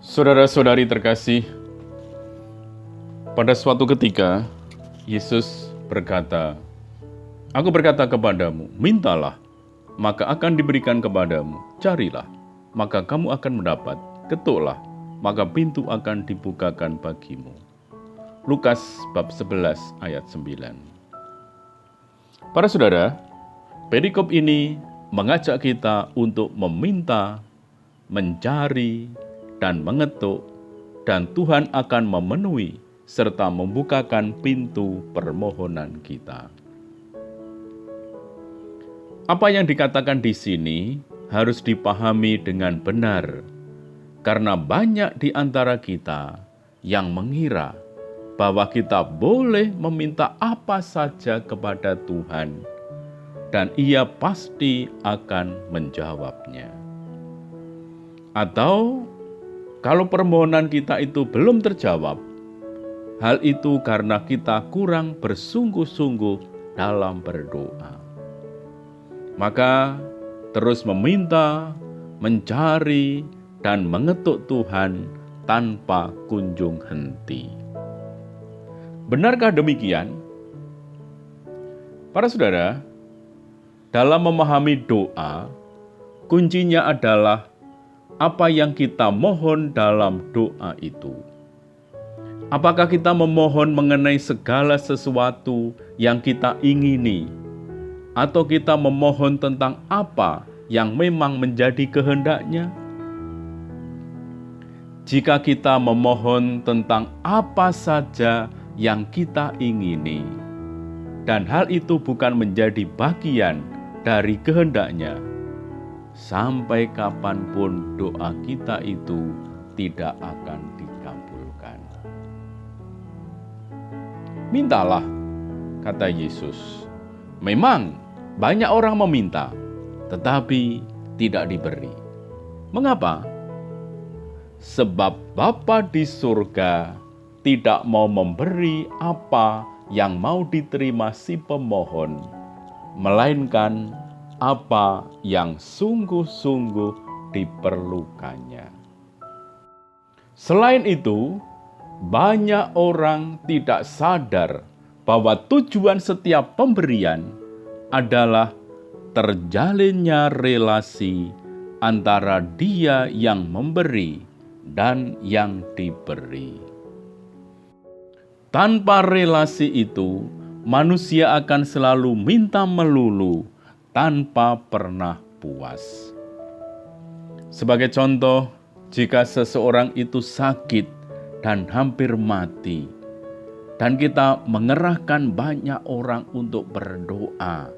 Saudara-saudari terkasih, pada suatu ketika Yesus berkata, "Aku berkata kepadamu, mintalah, maka akan diberikan kepadamu. Carilah, maka kamu akan mendapat. Ketuklah, maka pintu akan dibukakan bagimu." Lukas bab 11 ayat 9. Para saudara, perikop ini mengajak kita untuk meminta, mencari, dan mengetuk, dan Tuhan akan memenuhi serta membukakan pintu permohonan kita. Apa yang dikatakan di sini harus dipahami dengan benar, karena banyak di antara kita yang mengira bahwa kita boleh meminta apa saja kepada Tuhan, dan Ia pasti akan menjawabnya. Atau kalau permohonan kita itu belum terjawab, hal itu karena kita kurang bersungguh-sungguh dalam berdoa. Maka terus meminta, mencari, dan mengetuk Tuhan tanpa kunjung henti. Benarkah demikian? Para saudara, dalam memahami doa, kuncinya adalah apa yang kita mohon dalam doa itu. Apakah kita memohon mengenai segala sesuatu yang kita ingini, atau kita memohon tentang apa yang memang menjadi kehendaknya? Jika kita memohon tentang apa saja yang kita ingini, dan hal itu bukan menjadi bagian dari kehendaknya, sampai kapanpun doa kita itu tidak akan dikabulkan. Mintalah, kata Yesus. Memang banyak orang meminta, tetapi tidak diberi. Mengapa? Sebab Bapa di surga tidak mau memberi apa yang mau diterima si pemohon, melainkan apa yang sungguh-sungguh diperlukannya. Selain itu, banyak orang tidak sadar bahwa tujuan setiap pemberian adalah terjalinnya relasi antara dia yang memberi dan yang diberi. Tanpa relasi itu, manusia akan selalu minta melulu tanpa pernah puas. Sebagai contoh, jika seseorang itu sakit dan hampir mati, dan kita mengerahkan banyak orang untuk berdoa,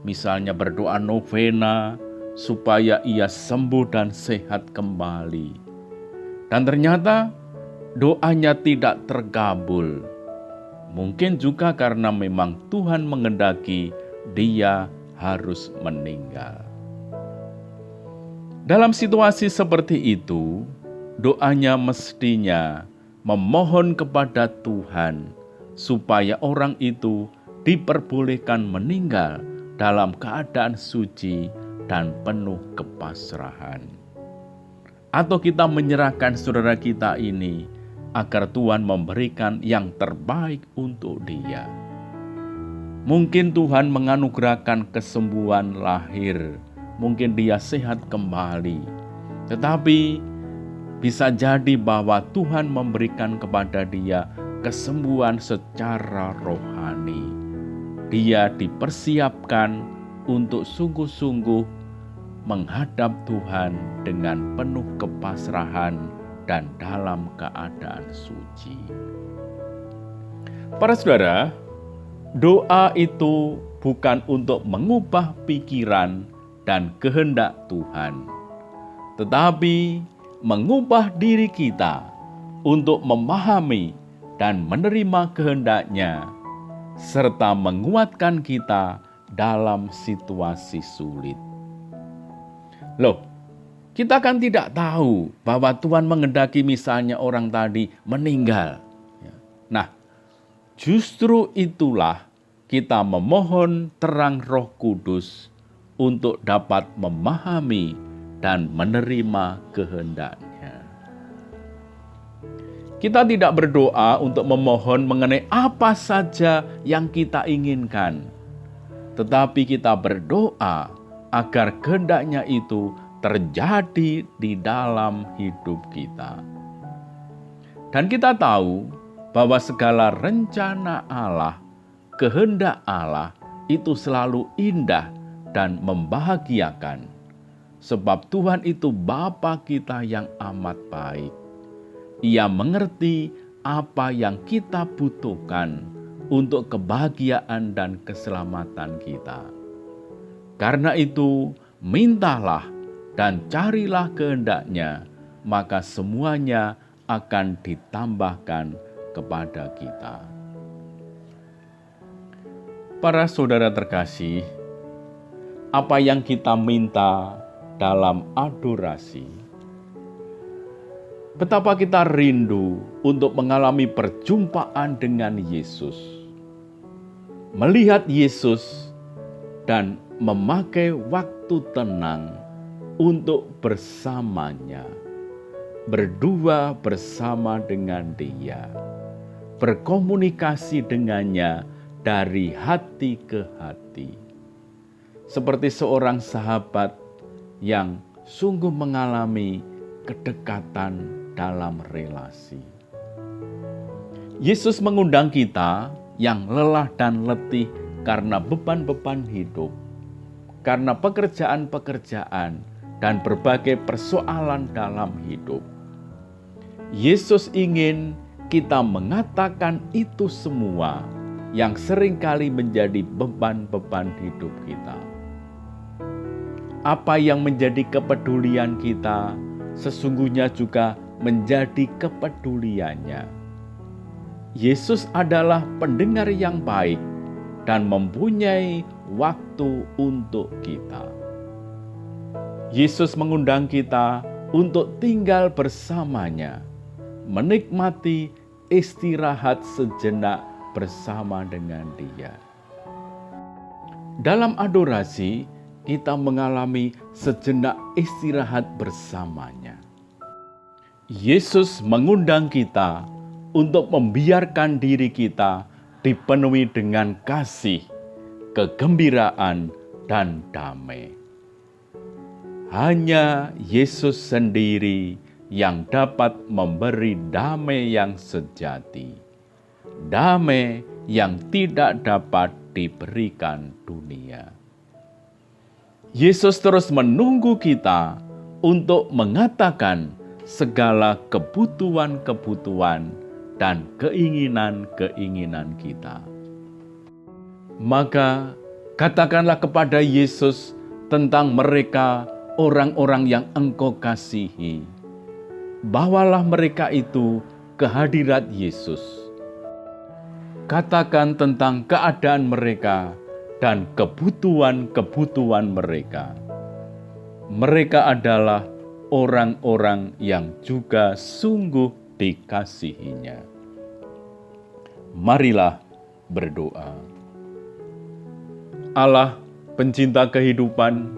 misalnya berdoa novena supaya ia sembuh dan sehat kembali, dan ternyata doanya tidak terkabul, mungkin juga karena memang Tuhan menghendaki dia harus meninggal. Dalam situasi seperti itu, doanya mestinya memohon kepada Tuhan supaya orang itu diperbolehkan meninggal dalam keadaan suci dan penuh kepasrahan. Atau kita menyerahkan saudara kita ini agar Tuhan memberikan yang terbaik untuk dia. Mungkin Tuhan menganugerahkan kesembuhan lahir, mungkin dia sehat kembali. Tetapi bisa jadi bahwa Tuhan memberikan kepada dia kesembuhan secara rohani. Dia dipersiapkan untuk sungguh-sungguh menghadap Tuhan dengan penuh kepasrahan dan dalam keadaan suci. Para saudara, doa itu bukan untuk mengubah pikiran dan kehendak Tuhan, tetapi mengubah diri kita untuk memahami dan menerima kehendak-Nya, serta menguatkan kita dalam situasi sulit. Loh, kita kan tidak tahu bahwa Tuhan menghendaki misalnya orang tadi meninggal. Nah, justru itulah kita memohon terang Roh Kudus untuk dapat memahami dan menerima kehendak-Nya. Kita tidak berdoa untuk memohon mengenai apa saja yang kita inginkan, tetapi kita berdoa agar kehendaknya itu terjadi di dalam hidup kita. Dan kita tahu bahwa segala rencana Allah, kehendak Allah itu selalu indah dan membahagiakan. Sebab Tuhan itu Bapa kita yang amat baik. Ia mengerti apa yang kita butuhkan untuk kebahagiaan dan keselamatan kita. Karena itu, mintalah dan carilah kehendaknya, maka semuanya akan ditambahkan kepada kita. Para saudara terkasih, apa yang kita minta dalam adorasi, betapa kita rindu untuk mengalami perjumpaan dengan Yesus, melihat Yesus dan memakai waktu tenang untuk bersamanya, berdua bersama dengan Dia, berkomunikasi dengannya dari hati ke hati, seperti seorang sahabat yang sungguh mengalami kedekatan dalam relasi. Yesus mengundang kita yang lelah dan letih karena beban-beban hidup, karena pekerjaan-pekerjaan dan berbagai persoalan dalam hidup. Yesus ingin kita mengatakan itu semua yang seringkali menjadi beban-beban hidup kita. Apa yang menjadi kepedulian kita sesungguhnya juga menjadi kepeduliannya. Yesus adalah pendengar yang baik dan mempunyai waktu untuk kita. Yesus mengundang kita untuk tinggal bersamanya, menikmati istirahat sejenak bersama dengan Dia. Dalam adorasi, kita mengalami sejenak istirahat bersamanya. Yesus mengundang kita untuk membiarkan diri kita dipenuhi dengan kasih, kegembiraan, dan damai. Hanya Yesus sendiri yang dapat memberi damai yang sejati, damai yang tidak dapat diberikan dunia. Yesus terus menunggu kita untuk mengatakan segala kebutuhan-kebutuhan dan keinginan-keinginan kita. Maka katakanlah kepada Yesus tentang mereka, orang-orang yang Engkau kasihi. Bawalah mereka itu ke hadirat Yesus. Katakan tentang keadaan mereka dan kebutuhan-kebutuhan mereka. Mereka adalah orang-orang yang juga sungguh dikasihinya. Marilah berdoa. Allah, pencinta kehidupan,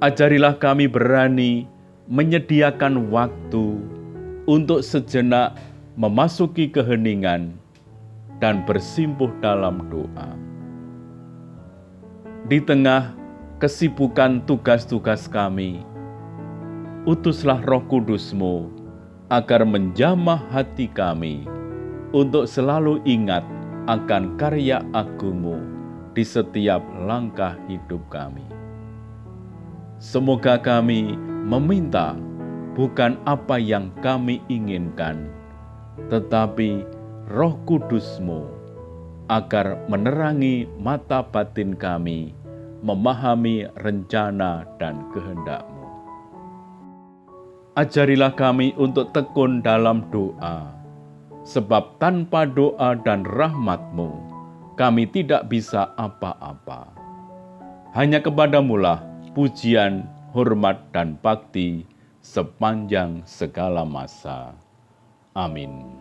ajarilah kami berani menyediakan waktu untuk sejenak memasuki keheningan dan bersimpuh dalam doa. Di tengah kesibukan tugas-tugas kami, utuslah Roh Kudus-Mu agar menjamah hati kami untuk selalu ingat akan karya agung-Mu di setiap langkah hidup kami. Semoga kami meminta bukan apa yang kami inginkan, tetapi Roh Kudus-Mu agar menerangi mata batin kami, memahami rencana dan kehendak-Mu. Ajarilah kami untuk tekun dalam doa, sebab tanpa doa dan rahmat-Mu, kami tidak bisa apa-apa. Hanya kepadamu-lah pujian, hormat, dan bakti sepanjang segala masa. Amin.